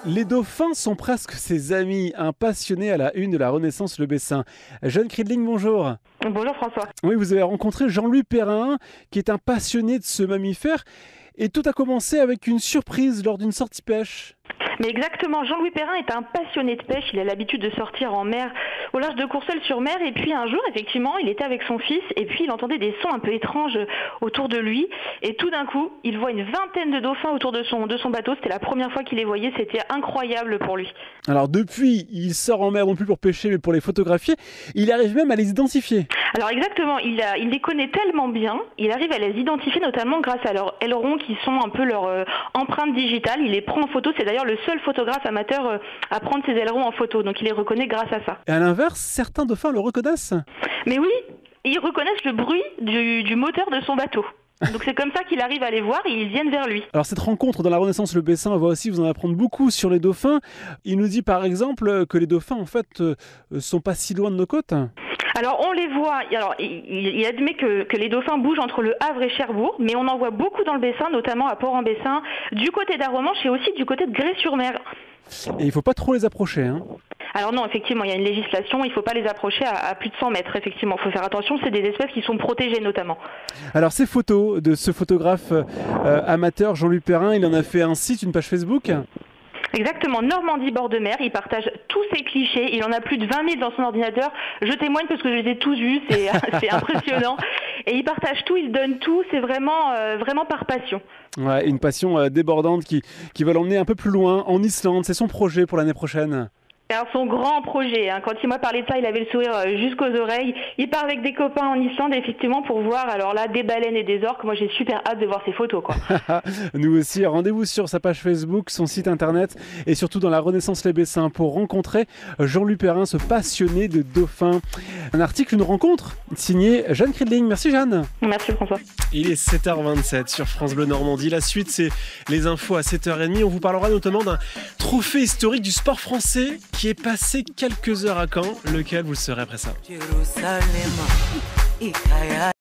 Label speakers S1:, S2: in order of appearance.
S1: Les dauphins sont presque ses amis, un passionné à la une de la Renaissance Le Bessin. Jeanne Cridling, bonjour.
S2: Bonjour François.
S1: Oui, vous avez rencontré Jean-Louis Perrin, qui est un passionné de ce mammifère. Et tout a commencé avec une surprise lors d'une sortie pêche.
S2: Mais exactement, Jean-Louis Perrin est un passionné de pêche, il a l'habitude de sortir en mer, au large de Courseulles-sur-Mer, et puis un jour, effectivement, il était avec son fils, et puis il entendait des sons un peu étranges autour de lui, et tout d'un coup, il voit une vingtaine de dauphins autour de son bateau, c'était la première fois qu'il les voyait, c'était incroyable pour lui.
S1: Alors depuis, il sort en mer non plus pour pêcher, mais pour les photographier, il arrive même à les identifier.
S2: Alors exactement, il les connaît tellement bien, il arrive à les identifier notamment grâce à leurs ailerons qui sont un peu leur empreinte digitale, il les prend en photo, c'est d'ailleurs le seul photographe amateur à prendre ses ailerons en photo, donc il les reconnaît grâce à ça.
S1: Et à l'inverse, certains dauphins le reconnaissent.
S2: Mais oui, ils reconnaissent le bruit du moteur de son bateau. Donc c'est comme ça qu'il arrive à les voir et ils viennent vers lui.
S1: Alors cette rencontre dans la Renaissance Le Bessin va aussi vous en apprendre beaucoup sur les dauphins. Il nous dit par exemple que les dauphins en fait sont pas si loin de nos côtes.
S2: Alors on les voit, alors, il admet que les dauphins bougent entre le Havre et Cherbourg, mais on en voit beaucoup dans le Bessin, notamment à Port-en-Bessin, du côté d'Arromanches et aussi du côté de Grès-sur-Mer.
S1: Et il ne faut pas trop les approcher, hein.
S2: Alors non, effectivement, il y a une législation, il ne faut pas les approcher à plus de 100 mètres, effectivement. Il faut faire attention, c'est des espèces qui sont protégées notamment.
S1: Alors ces photos de ce photographe amateur Jean-Louis Perrin, il en a fait un site, une page Facebook.
S2: Exactement, Normandie bord de mer, il partage tous ses clichés, il en a plus de 20 000 dans son ordinateur, je témoigne parce que je les ai tous vus, c'est impressionnant, et il partage tout, il donne tout, c'est vraiment par passion.
S1: Ouais, une passion débordante qui va l'emmener un peu plus loin, en Islande, c'est son projet pour l'année prochaine.
S2: Alors son grand projet, quand il m'a parlé de ça, il avait le sourire jusqu'aux oreilles. Il part avec des copains en Islande, effectivement, pour voir alors là des baleines et des orques. Moi, j'ai super hâte de voir ces photos, quoi.
S1: Nous aussi, rendez-vous sur sa page Facebook, son site internet et surtout dans la Renaissance Les Bessins pour rencontrer Jean-Louis Perrin, ce passionné de dauphins. Un article, une rencontre signée Jeanne Cridling. Merci Jeanne.
S2: Merci François.
S1: Il est 7h27 sur France Bleu Normandie. La suite, c'est les infos à 7h30. On vous parlera notamment d'un trophée historique du sport français qui est passé quelques heures à Caen. Lequel, vous le saurez après ça.